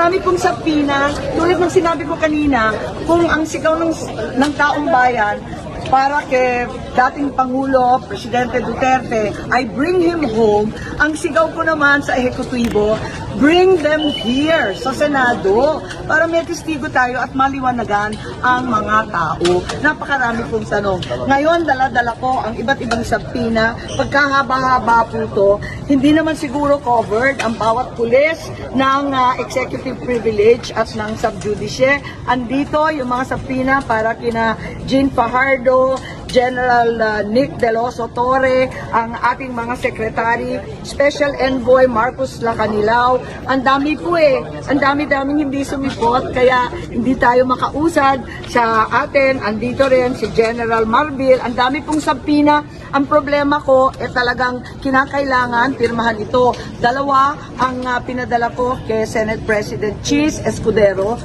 Marami pong sabina, tulad ng sinabi ko kanina, kung ang sigaw ng taong bayan para kay dating Pangulo, Presidente Duterte, ay bring him home, ang sigaw ko naman sa ehekutibo, bring them here sa Senado para may testigo tayo at maliwanagan ang mga tao. Napakarami pong tanong. Ngayon, dala-dala ko ang iba't ibang sabina. Pagkahaba-haba po to, hindi naman siguro covered ang bawat pulis ng executive privilege at ng subjudice. Andito yung mga sabina para kina Jean Fajardo, General Nick De Loso Torre, ang ating mga secretary, Special Envoy Marcos Lacanilao. Ang dami po ang dami-daming hindi sumipot, kaya hindi tayo makausad sa atin. Andito rin si General Marbil, ang dami pong sabina. Ang problema ko, talagang kinakailangan pirmahan ito. Dalawa ang pinadala ko kay Senate President Cheese Escudero.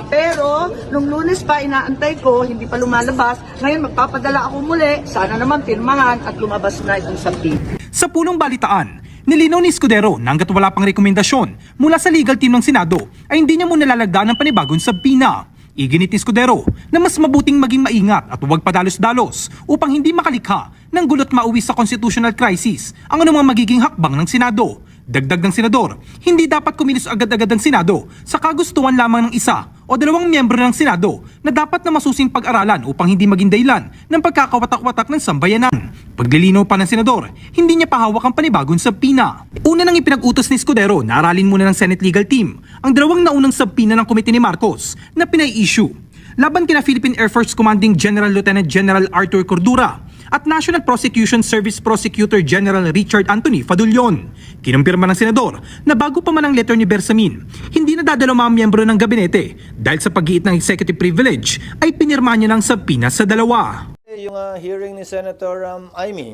Pero, nung Lunes pa, inaantay ko, hindi pa lumalabas. Ngayon, magpapadala ako muli. Sana naman pirmahan at lumabas na itong sabina. Sa punong balitaan, nilinaw ni Escudero na hangga't wala pang rekomendasyon mula sa legal team ng Senado ay hindi niya muna lalagdaan ng panibagong sabina. Iginit ni Escudero na mas mabuting maging maingat at huwag padalos-dalos upang hindi makalikha ng gulot mauwi sa constitutional crisis ang anumang magiging hakbang ng Senado. Dagdag ng senador, hindi dapat kumilos agad-agad ang Senado sa kagustuhan lamang ng isa o dalawang miyembro ng Senado na dapat na masusing pag-aralan upang hindi maging dahilan ng pagkakawatak-watak ng sambayanan. Paglilinaw pa ng senador, hindi niya pahawak ang panibagong sabina. Una nang ipinag-utos ni Escudero na aralin muna ng Senate Legal Team ang dalawang naunang sabina ng komite ni Marcos na pinay-issue laban kina Philippine Air Force Commanding General Lieutenant General Arthur Cordura at National Prosecution Service Prosecutor General Richard Anthony Fadulion. Kinumpirma ng senador na bago pa man ang letter ni Bersamin, hindi na dadalo mga miyembro ng gabinete dahil sa pag-iit ng executive privilege ay pinirma niya ng sabina sa dalawa. Yung hearing ni Senator Amy,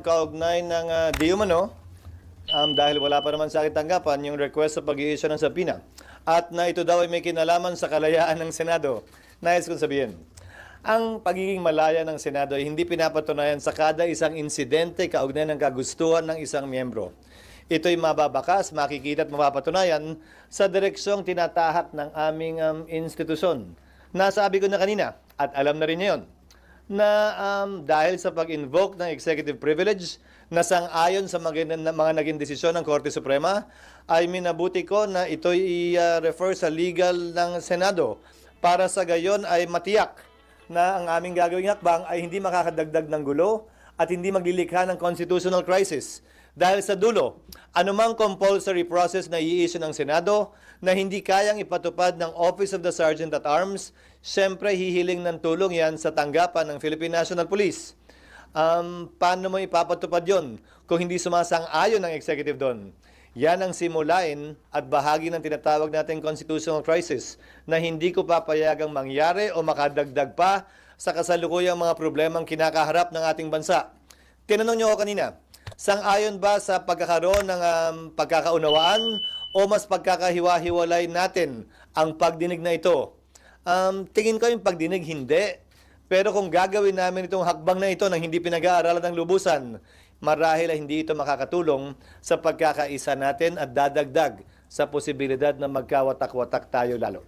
kaugnay ng di umano, dahil wala pa naman sa akin tanggapan yung request sa pag-i-issue ng sabina at na ito daw ay may kinalaman sa kalayaan ng Senado. Nais kong sabihin, ang pagiging malaya ng Senado ay hindi pinapatunayan sa kada isang insidente kaugnay ng kagustuhan ng isang miyembro. Ito'y mababakas, makikita at mapapatunayan sa direksyong tinatahak ng aming institusyon. Nasabi ko na kanina at alam na rin niya yun, na dahil sa pag-invoke ng executive privilege na sang-ayon sa mga naging desisyon ng Korte Suprema, ay minabuti ko na ito'y i-refer sa legal ng Senado para sa gayon ay matiyak na ang aming gagawing hakbang ay hindi makakadagdag ng gulo at hindi maglilikha ng constitutional crisis. Dahil sa dulo, anumang compulsory process na i-issue ng Senado na hindi kayang ipatupad ng Office of the Sergeant at Arms, siyempre hihiling ng tulong yan sa tanggapan ng Philippine National Police. Paano mo ipapatupad yon kung hindi sumasang-ayon ng executive doon? Yan ang simulain at bahagi ng tinatawag nating constitutional crisis na hindi ko papayagang mangyari o makadagdag pa sa kasalukuyang mga problemang kinakaharap ng ating bansa. Tinanong niyo ako kanina, sang-ayon ba sa pagkakaroon ng pagkakaunawaan o mas pagkakahiwa-hiwalay natin ang pagdinig na ito? Tingin ko yung pagdinig hindi. Pero kung gagawin namin itong hakbang na ito nang hindi pinag-aaralan ng lubusan, marahil ay hindi ito makakatulong sa pagkakaisa natin at dadagdag sa posibilidad na magkawatak-watak tayo lalo.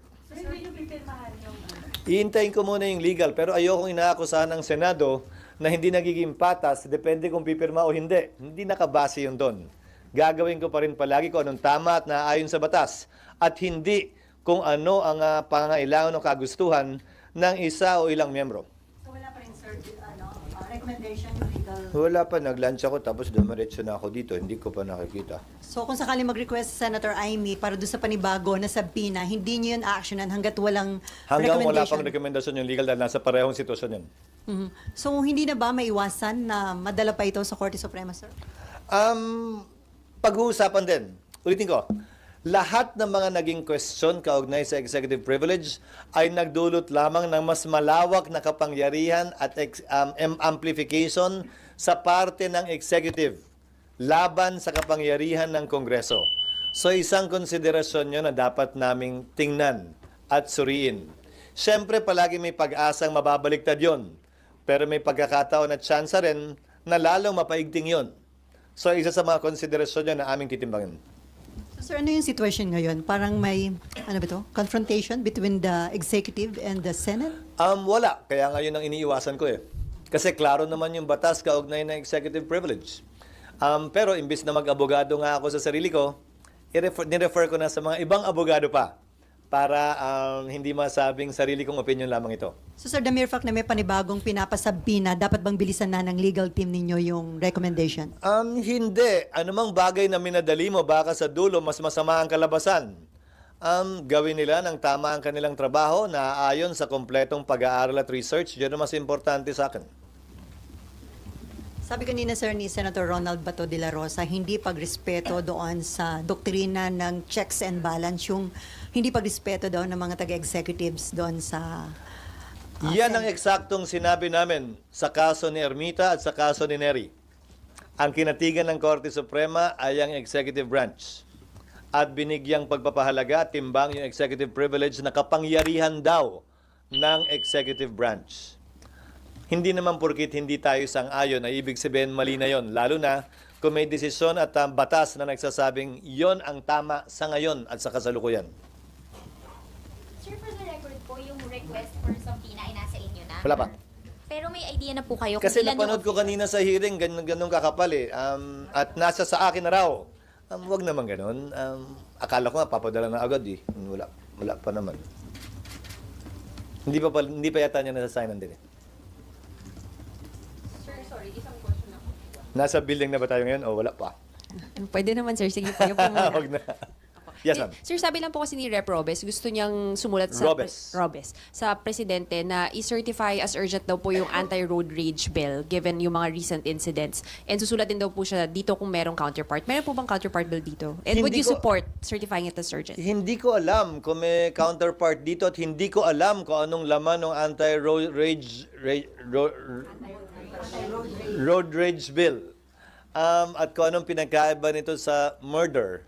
Iintayin ko muna yung legal, pero ayokong inaakusahan ng Senado na hindi nagiging patas, depende kung pipirma o hindi. Hindi nakabase yun doon. Gagawin ko pa rin palagi kung anong tama at naaayon sa batas at hindi kung ano ang pangangailangan o kagustuhan ng isa o ilang miyembro. So wala pa rin, sir, recommendation yung legal? Wala pa, nag-lunch ako tapos dumiretso na ako dito, hindi ko pa nakikita. So kung sakali mag-request Senator Amy para doon sa panibago na sabina, hindi niyo yun actionan hanggat walang Hanggang wala recommendation? pang rekomendasyon yung legal dahil nasa parehong sitwasyon yun. Mhm. So hindi na ba maiwasan na madala pa ito sa Korte Suprema, sir? Pag-uusapan din. Ulitin ko, lahat ng mga naging question kaugnay sa executive privilege ay nagdulot lamang ng mas malawak na kapangyarihan at amplification sa parte ng executive laban sa kapangyarihan ng Kongreso. So isang konsiderasyon nyo na dapat naming tingnan at suriin. Siyempre palagi may pag-asang mababaliktad yon, pero may pagkakataon at tsansa rin na lalong mapaigting yon. So isa sa mga konsiderasyon nyo na aming titimbangin. Sir, ano yung situation ngayon? Parang may, ano ba to? Confrontation between the executive and the Senate? Wala. Kaya nga yun ang iniiwasan ko eh. Kasi klaro naman yung batas kaugnay ng executive privilege. Pero imbis na mag-abogado nga ako sa sarili ko, nirefer ko na sa mga ibang abogado pa para hindi masabing sarili kong opinion lamang ito. So sir, the mere fact na may panibagong pinapasabina, dapat bang bilisan na ng legal team ninyo yung recommendation? Hindi. Anumang bagay na minadali mo, baka sa dulo mas masama ang kalabasan. Gawin nila ng tama ang kanilang trabaho na ayon sa kompletong pag-aaral at research. Yun ang mas importante sa akin. Sabi kanina sir ni Senator Ronald Bato de la Rosa, hindi pagrespeto doon sa doktrina ng checks and balance, yung hindi pagrespeto daw ng mga taga-executives doon sa... Yan ang eksaktong sinabi namin sa kaso ni Ermita at sa kaso ni Neri. Ang kinatigan ng Korte Suprema ay ang executive branch. At binigyang pagpapahalaga at timbang yung executive privilege na kapangyarihan daw ng executive branch. Hindi naman porkit hindi tayo sang-ayon ay ibig sabihin mali na yon. Lalo na kung may desisyon at batas na nagsasabing yon ang tama sa ngayon at sa kasalukuyan. Sir, for the record po, yung request for subpoena ay nasa inyo na? Wala pa. Pero may idea na po kayo Kasi kung ilan napanood ko kanina sa hearing, ganun kakapal eh. At nasa sa akin na raw. Wag naman ganun. Akala ko nga papadala na agad eh. Wala pa naman. Hindi pa yata niya nasa-signan din eh. Sir, sorry, isang question ako. Nasa building na ba tayo ngayon o wala pa? Pwede naman, sir. Sige po, yung po muna. Wag na. Yes, ma'am. Sir, sabi lang po kasi ni Rep. Robes, gusto niyang sumulat sa Robes. sa presidente na i-certify as urgent daw po yung anti-road rage bill given yung mga recent incidents. And susulat din daw po siya dito kung merong counterpart. Meron po bang counterpart bill dito? And would Hindi you ko- support certifying it as urgent? Hindi ko alam kung may counterpart dito at hindi ko alam kung anong laman ng anti-road rage road rage bill. At kung anong pinagkaiba nito sa murder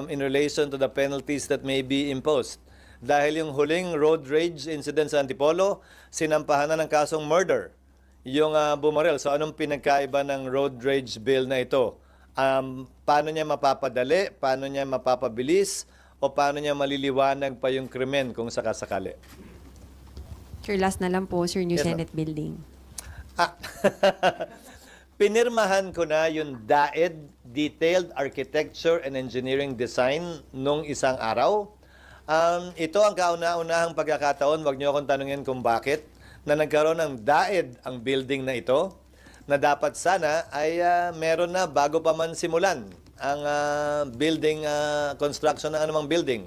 in relation to the penalties that may be imposed. Dahil yung huling road rage incident sa Antipolo, sinampahan na ng kasong murder yung bumarel. So anong pinagkaiba ng road rage bill na ito? Paano niya mapapadali? Paano niya mapapabilis? O paano niya maliliwanag pa yung krimen kung sakasakali? Sir, last na lang po, sir, new Yes, ma'am. Senate building. Pinirmahan ko na yung DAED, Detailed Architecture and Engineering Design, nung isang araw. Ito ang kauna-unahang pagkakataon, wag niyo akong tanungin kung bakit, na nagkaroon ng DAED ang building na ito, na dapat sana ay meron na bago pa man simulan ang building, construction ng anumang building.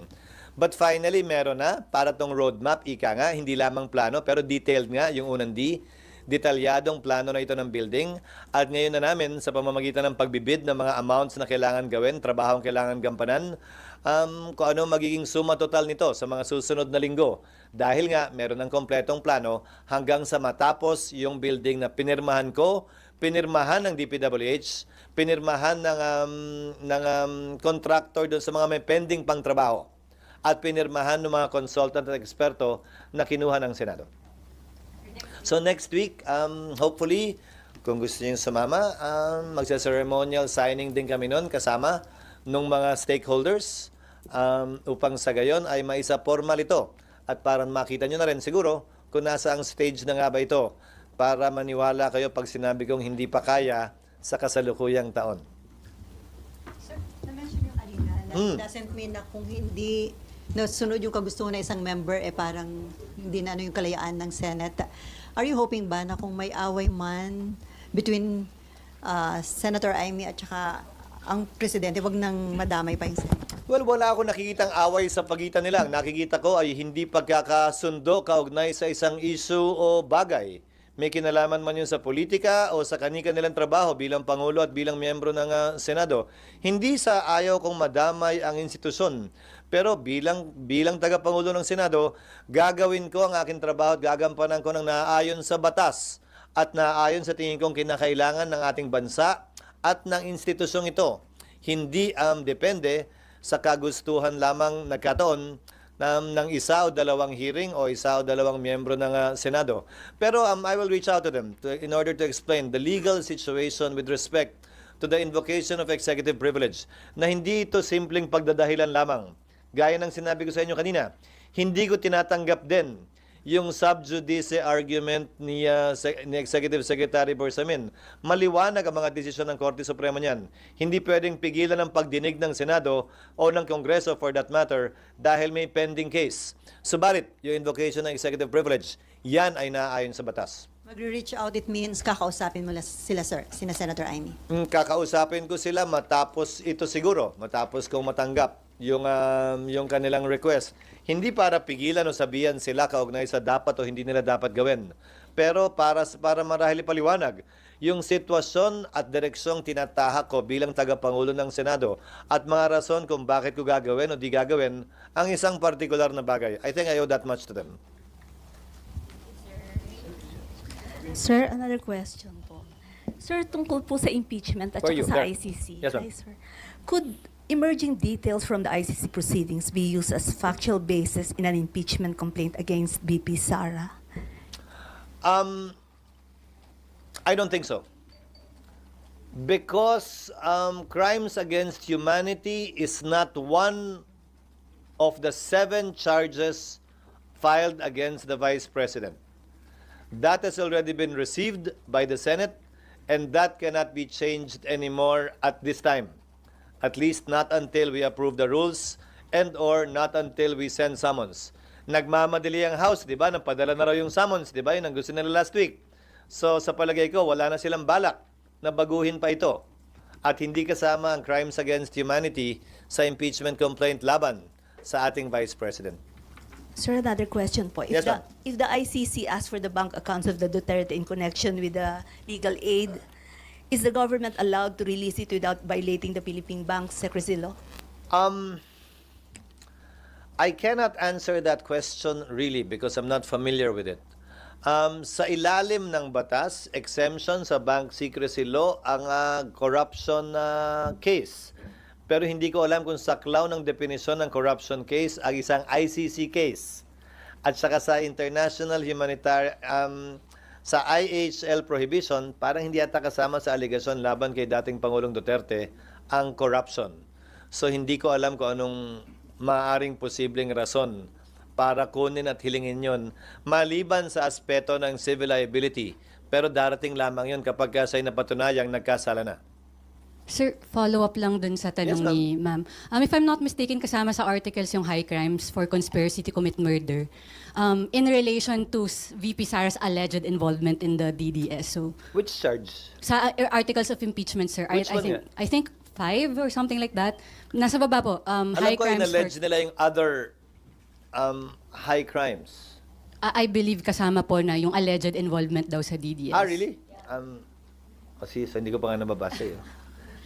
But finally, meron na para tong roadmap, ika nga, hindi lamang plano, pero detailed nga, yung unang D, detalyadong plano na ito ng building. At ngayon na namin, sa pamamagitan ng pagbibid ng mga amounts na kailangan gawin, trabahong kailangan gampanan, kung ano magiging suma total nito sa mga susunod na linggo. Dahil nga, meron ng kompletong plano hanggang sa matapos yung building na pinirmahan ko, pinirmahan ng DPWH, pinirmahan ng contractor doon sa mga may pending pang trabaho, at pinirmahan ng mga consultant at eksperto na kinuha ng Senado. So next week, hopefully, kung gusto niyo sumama, magsa-ceremonial signing din kami noon kasama ng mga stakeholders upang sa gayon ay maisa formal ito. At para makita niyo na rin siguro kung nasa ang stage na nga ba ito para maniwala kayo pag sinabi kong hindi pa kaya sa kasalukuyang taon. Sir, na-mention yung kanina na doesn't mean na kung hindi nasunod yung kagustuhan ng isang member, parang hindi na yung kalayaan ng Senate. Are you hoping ba na kung may away man between Senator Amy at saka ang presidente, wag nang madamay pa yung Senate? Well, wala ako nakikitang away sa pagitan nila. Ang nakikita ko ay hindi pagkakasundo kaugnay sa isang issue o bagay. May kinalaman man yun sa politika o sa kanilang trabaho bilang Pangulo at bilang miyembro ng Senado. Hindi sa ayaw kong madamay ang institusyon. Pero bilang tagapangulo ng Senado, gagawin ko ang aking trabaho at gagampanan ko ng naaayon sa batas at naaayon sa tingin kong kinakailangan ng ating bansa at ng institusyong ito. Hindi depende sa kagustuhan lamang nagkataon ng isa o dalawang hearing o isa o dalawang miyembro ng Senado. Pero I will reach out to them in order to explain the legal situation with respect to the invocation of executive privilege na hindi ito simpleng pagdadahilan lamang. Gaya ng sinabi ko sa inyo kanina, hindi ko tinatanggap din yung sub judice argument ni Executive Secretary Borsamin. Maliwanag ang mga desisyon ng Korte Suprema niyan. Hindi pwedeng pigilan ang pagdinig ng Senado o ng Kongreso for that matter dahil may pending case. Subalit, yung invocation ng executive privilege, yan ay naaayon sa batas. Magre-reach out, it means kakausapin mo sila, sir, sina Senator Amy. Kakausapin ko sila matapos ito siguro, matapos kong matanggap yung kanilang request. Hindi para pigilan o sabihan sila kaugnay sa dapat o hindi nila dapat gawin. Pero para marahil ipaliwanag yung sitwasyon at direksyong tinatahak ko bilang tagapangulo ng Senado at mga rason kung bakit ko gagawin o di gagawin ang isang partikular na bagay. I think I owe that much to them. Sir, another question po. Sir, tungkol po sa impeachment at For saka you, sa there. ICC. Yes, ma'am. Hi, sir. Could emerging details from the ICC proceedings be used as factual basis in an impeachment complaint against BP Sara? I don't think so. Because crimes against humanity is not one of the 7 charges filed against the Vice President. That has already been received by the Senate and that cannot be changed anymore at this time. At least not until we approve the rules and or not until we send summons. Nagmamadali ang House, di ba? Napadala na raw yung summons, di ba? Yun ang gusto nila last week. So sa palagay ko, wala na silang balak na baguhin pa ito. At hindi kasama ang crimes against humanity sa impeachment complaint laban sa ating Vice President. Sir, another question po. Yes, ma'am. If the ICC asks for the bank accounts of the Duterte in connection with the legal aid, is the government allowed to release it without violating the Philippine Bank Secrecy Law? I cannot answer that question really because I'm not familiar with it. Sa ilalim ng batas, exemption sa bank secrecy law ang corruption case. Pero hindi ko alam kung saklaw ng definisyon ng corruption case ang isang ICC case. At saka sa international humanitarian, sa IHL prohibition, parang hindi ata kasama sa aligasyon laban kay dating Pangulong Duterte ang corruption. So hindi ko alam kung anong maaaring posibleng rason para kunin at hilingin yon maliban sa aspeto ng civil liability. Pero darating lamang yon kapag sa'y napatunayang nagkasala na. Sir, follow-up lang dun sa Yes, tanong ma'am. ni ma'am. If I'm not mistaken, kasama sa articles yung high crimes for conspiracy to commit murder in relation to VP Sara's alleged involvement in the DDS. So, Which charge? sa articles of impeachment, sir, Which one yan? I think 5 or something like that. Nasa baba po, Alam high ko crimes in-allege for... nila yung other high crimes. I believe kasama po na yung alleged involvement daw sa DDS. Ah, really? Kasi hindi ko pa nga nababasa eh.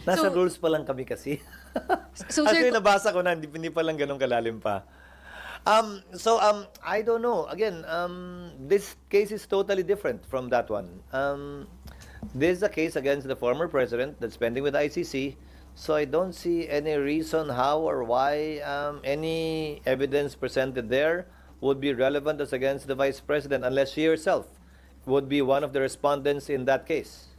Nasa So- rules pa lang kami kasi. So, Actually, sir, nabasa ko na, hindi pa lang ganun kalalim pa. I don't know. Again, this case is totally different from that one. This is a case against the former president that's pending with ICC. So I don't see any reason how or why any evidence presented there would be relevant as against the vice president unless she herself would be one of the respondents in that case.